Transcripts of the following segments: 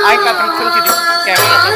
Ay katong kunti di kaya wala to.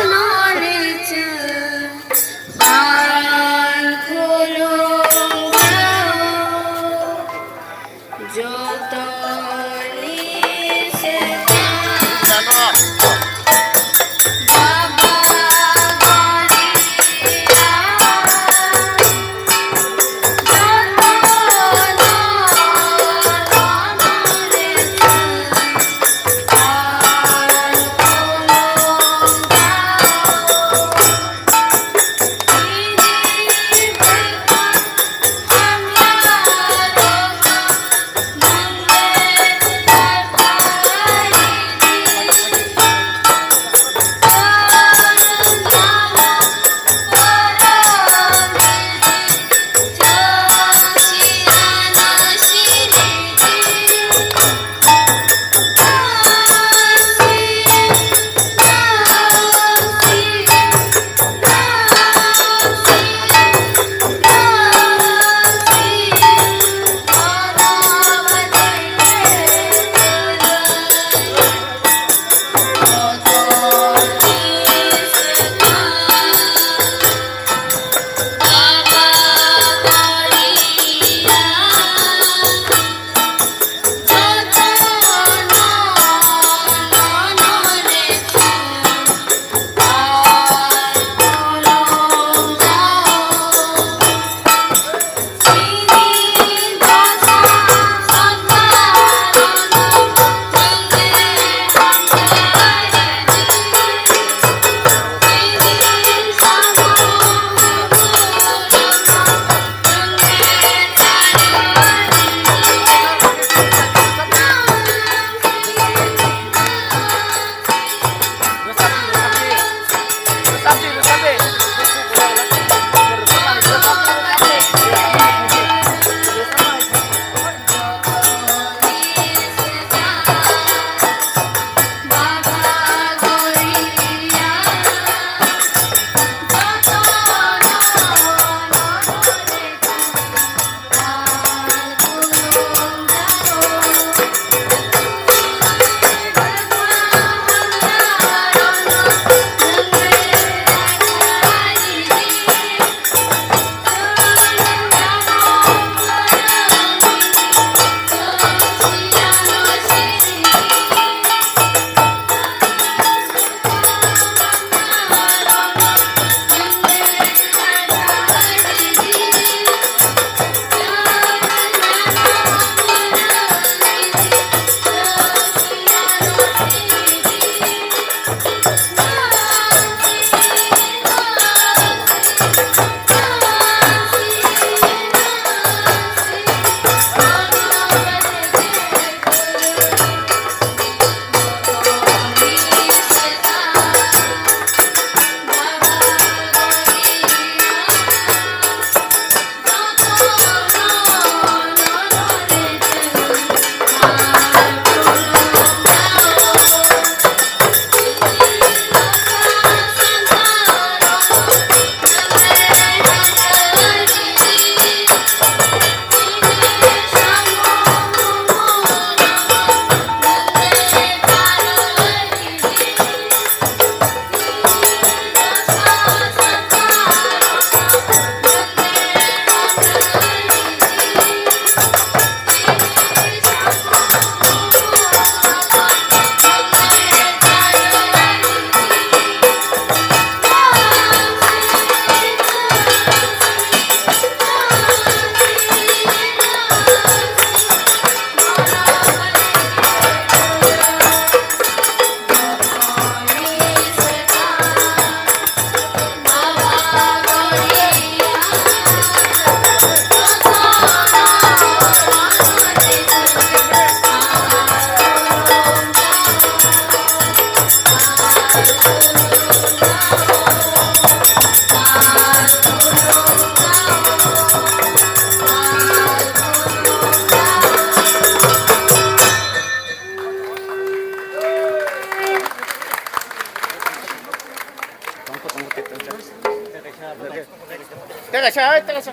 Teka siya, teka siya.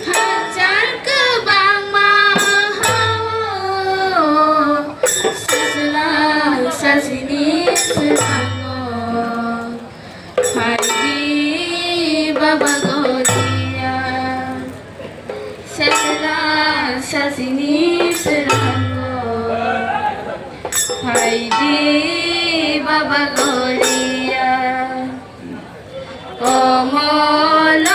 Hajar ke bang mahawo, seselang sasini. হাইজি বাবা গরিয়া কমল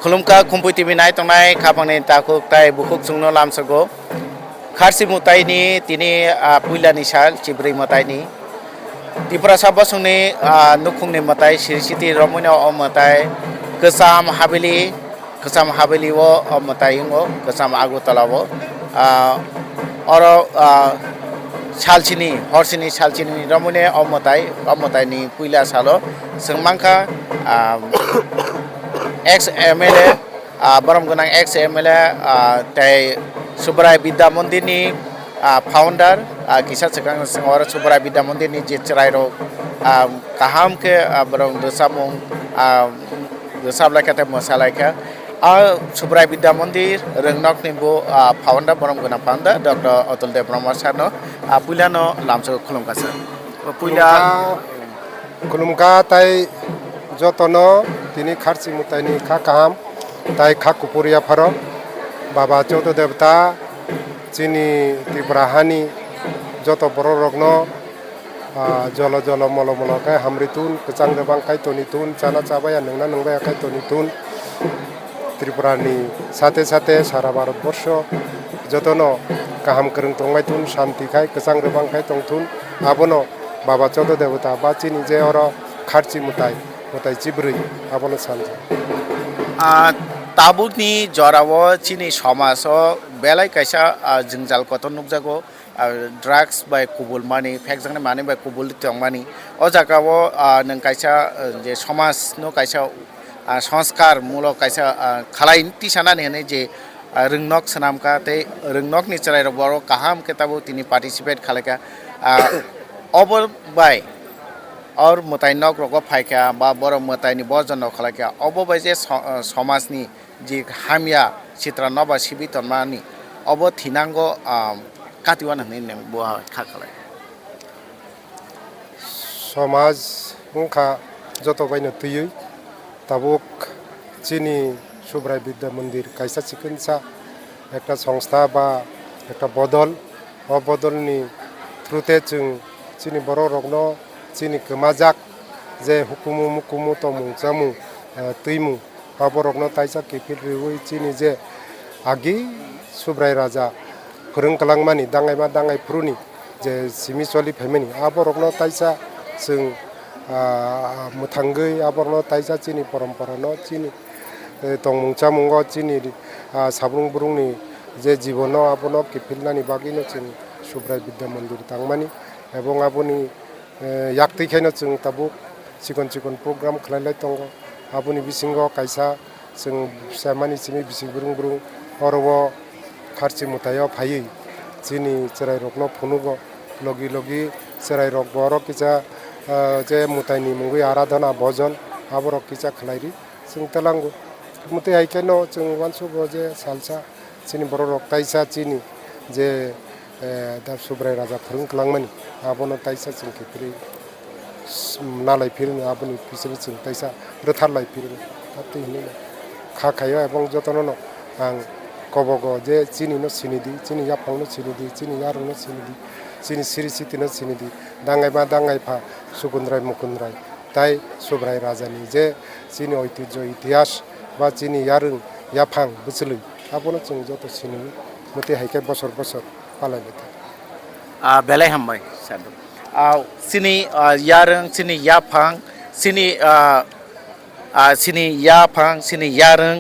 खुलुमका खुम्पुइ TV नायतंनाय खाफांनि Takuk ताय बुकुक सुंनो लामसरगो खारसि मुतायनि तिनि पुइलानि साल चिब्रै मतायनि त्रिपुरा साबसंनि नुखुंनि मताय सिरिसिति रमैनो अ मताय गोसाम हाबेलि वो अ मतायंगो गोसाम आगुतलावो और सालचिनी हरसिनी सालचिनी रमैनो अ मतायनि पुइला सालो सोंमांखा एक्स एमएलए बरम गोनां एक्स एमएलए तै सुब्राय विद्या मन्दिरनि फाउंडार किसा सेकां और सुब्राय विद्या मन्दिरनि जे चरायरो काहाम के बरम दोसामुं दोसाबलायखाते मोसालायखा सुब्राय विद्या मन्दिर रोंनकनि बो फाउंडार बरम गोनां फाउंडार डॉक्टर अतुल देव ब्रह्म सारनो पुइलानो लामसो खुलुमगासो पुइला खुलुमका ताय जतनो तिनी खारसि मुतायनि खा काहाम ताय खा कुपुरिया फारो बाबा चौथ देवता चिनी त्रिपुरा हानि जत बर रग्न जल जल मल मल काय हामरितुन कचां गोबां खायतनि तुन चाना चाबाया नोंना नोंबाया खायतनि तुन त्रिपुरानि साथे साथे सारा भारतवर्ष जतनो काहाम करं तंगाय तुन शांति खाय कचां गोबां खाय तंथुन आबनो बाबा चौथ देवता बा चिनी जे और खारसि मुताय चिब्रै आबनो सानजा ताबुकनि जरावो चिनी समाज बेलाय कायसा जोंजाल कत नुकजागो ड्राग्स बाय कुबुल मानि फेकजांनि मानि बाय कुबुल तंमानि अ जागावो नों कायसा जे समाज नो कायसा संस्कार मूलक कायसा खालाय तिसानानि हने जे रोंनक सनामका ते रोंनकनि चराय बर काहाम केताबो तिनी पार्टिसिपेट खालायका अबर बाय और मताय नक रग फायका बा बर मतायनि बजन खालायका अब बाय जे समाजनि जे हामिया चित्रा नबा सिबि तनमानि अब थिनांगो कातिवान हने बुआ खा खालाय समाज मुखा जत बायनो तुयै ताबुक चिनी सुब्राय विद्या मंदिर कायसा चिकित्सा एक संस्था बा एक बदल अ बदलनि थ्रुते जों चिनी बर रगनो चिनी गोमाजाक जे हुकुमु मुकुमु तमु जामु तैमु आबरगनो ताइसा केफिल रिवै चिनी जे आगि सुब्राय राजा फोरोंकलांमानि दाङायमा दाङाय फ्रुनि जे सिमिसलि फेमिनि आबरगनो ताइसा जों मुथांगै आबरनो ताइसा चिनी परम्परानो चिनी तंमुं चामुंगो चिनी साब्रुं ब्रुंनि जे जीवन आबनो केफिलनानि बागिनो जों सुब्राय विद्या मंदिर तांमानि एबं आबनि याक्तिखायनो जों ताबुक चिकन चिकन प्रोग्राम खालायलाय दङ आबनि बिसिंगो कायसा जों फिसामानि सिमि बिसिं ब्रुं ब्रुं अरवो खारसि मुतायाव फायै चिनी चराय रगनो फुनुगो लगी लगी चराय रग बर किसा जे मुतायनि मुंगै आराधना भजन आबर किसा खालायरि जों तलांगो मुते आइकेनो जों वानसुगो जे सालसा चिनी बर रग ताइसा चिनी जे दा सुब्राय राजा फोरोंकलांमानि आबनो ताइसा जों केफिरि नालाय फिरनो आबनि बिसोर जों ताइसा रोथारलाय फिरनो ताते हिने खाखायो एबं जतनो आं कबगो जे चिनी नो सिनिदि चिनी याफांनो सिनिदि चिनी यारुनो सिनिदि चिनी सिरिसितिनो सिनिदि दाङायबा दाङायफा सुकुन्द्राय मुकुन्द्राय ताय सुब्राय राजानि जे चिनी ऐतिह्य इतिहास बा चिनी यारुं याफां बोसोलै आबनो जों जत सिनि मते हायके बसर बसर पालायबाय बेलाय हामबाय सादु सिनि यारों सिनि याफां सिनि याफां सिनि यारों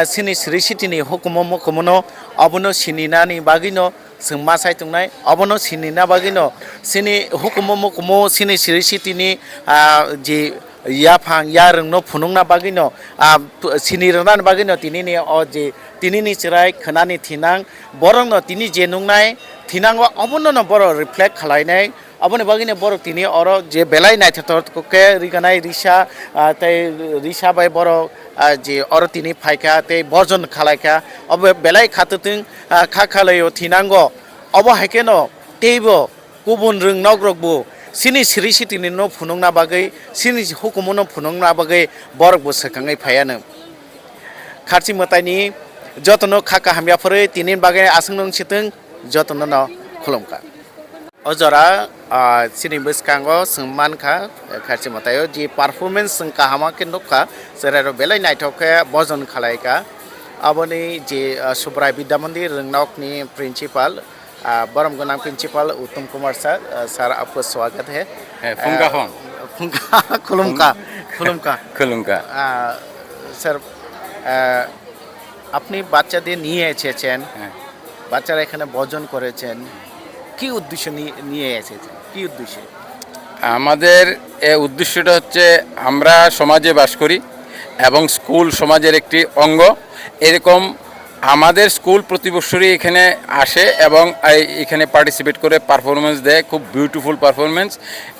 सिनि सिरिसितिनि हुकुमो मुकुमनो अबनो सिनिनानि बागिनो जों मा सायतुंनाय अबनो सिनिना बागिनो सिनि हुकुमो मुकुमो सिनि सिरिसितिनि जे याफां यारोंनो फुनुंना बागिनो सिनि रोंनानि बागिनो तिनिनि अ जे तिनिनि चिराय खोनानि थिनां बरंनो तिनि जे नुंनाय थिनांगो अबनो न बर रिफ्लेक्ट खालायनाय अबनो बागिनो बर तिनि अर जे बेलाय नायथाथ के रिगानाय रिसा बाय बर जे अर तिनि फायका ते बर्जन खालायका अब बेलाय खातुथिं खाखालायो थिनांगो अब हायकेनो तेबो गुबुन रोंनक रगबो सिनि सिरिसितिनि न फुनुंना बागै सिनि हुकुमनो फुनुंना बागै बरबो सखाङै फायानो खारसि मतायनि जतनो खाका हामियाफोरै तिनि बागै आसंनं सितों जतनो न खुलुमका अजरा sini bwskango sing mankha khachi matayo ji performance sing kahama ke nukha serero belai naithokhe bojon khalaika aboni ji Subrai Vidya Mandir Ringnok ni principal बरम गनाम प्रिंसिपल उत्तम कुमार सर सर आपको स्वागत है फुंका फोन फुंका खुलुमका खुलुमका खुलुमका স্যার আপনি বাচ্চাদের নিয়ে এসেছেন বাচ্চারা এখানে ভজন করেছেন কি উদ্দেশ্য নিয়ে এসেছেন কি উদ্দেশ্যে আমাদের এই উদ্দেশ্যটা হচ্ছে আমরা সমাজে বাস করি এবং স্কুল সমাজের একটি অঙ্গ এরকম আমাদের স্কুল প্রতি বছরই এখানে আসে এবং এখানে পার্টিসিপেট করে পারফরমেন্স দেয় খুব বিউটিফুল পারফরমেন্স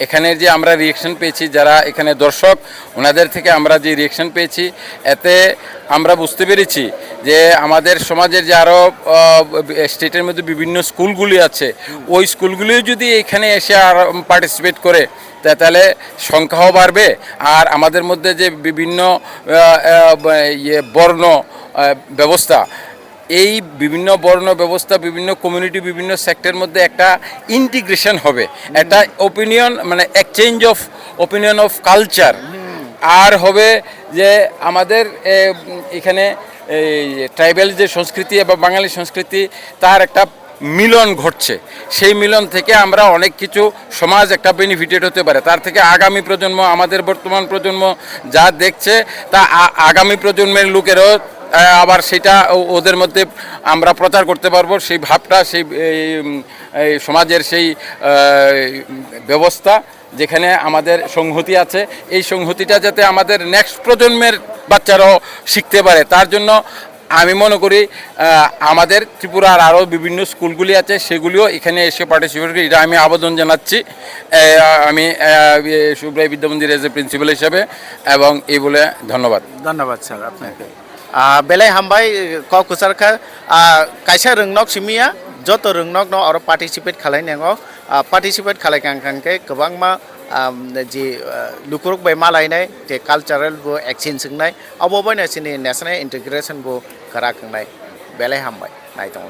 এখানে যে আমরা রিঅ্যাকশন পেয়েছি যারা এখানে দর্শক ওনাদের থেকে আমরা যে রিঅ্যাকশন পেয়েছি এতে আমরা বুঝতে পেরেছি যে আমাদের সমাজের যে আরও স্টেটের মধ্যে বিভিন্ন স্কুলগুলি আছে ওই স্কুলগুলিও যদি এখানে এসে আর পার্টিসিপেট করে তাহলে সংখ্যাও বাড়বে আর আমাদের মধ্যে যে বিভিন্ন বর্ণ ব্যবস্থা এই বিভিন্ন বর্ণ ব্যবস্থা বিভিন্ন কমিউনিটি বিভিন্ন সেক্টরের মধ্যে একটা ইন্টিগ্রেশন হবে একটা ওপিনিয়ন মানে exchange of opinion of culture আর হবে যে আমাদের এখানে ট্রাইবাল যে সংস্কৃতি এবং বাঙালি সংস্কৃতি তার একটা মিলন ঘটছে সেই মিলন থেকে আমরা অনেক কিছু সমাজ একটা বেনিফিটেড হতে পারে তার থেকে আগামী প্রজন্ম আমাদের বর্তমান প্রজন্ম যা দেখছে তা আগামী প্রজন্মের লোকেরও আবার সেটা ওদের মধ্যে আমরা প্রচার করতে পারবো সেই ভাবটা সেই সমাজের সেই ব্যবস্থা যেখানে আমাদের সংহতি আছে এই সংহতিটা যাতে আমাদের নেক্সট প্রজন্মের বাচ্চারাও শিখতে পারে তার জন্য আমি মনে করি আমাদের ত্রিপুরার আরও বিভিন্ন স্কুলগুলি আছে সেগুলিও এখানে এসে পার্টিসিপেট করি এটা আমি আবেদন জানাচ্ছি আমি সুব্রাই বিদ্যা মন্দির এজ এ প্রিন্সিপাল হিসাবে এবং এই বলে ধন্যবাদ ধন্যবাদ স্যার আপনাকে বেলাই হামবাই কুসারখা কাইসা রংনক সিমিয়া যত রংনক ন আরো পার্টিসিপেট খালাইनांगौ पार्टिसिपेट खालायखांखांखे गोबांमा जि लुकुरुक बाय मालायनाय जे कालचारेल बो एक्सचेंज सोंनाय अबावबायना सिनि नेशनल इंटीग्रेशन बो खराखांनाय बेलाय हामबाय नायदों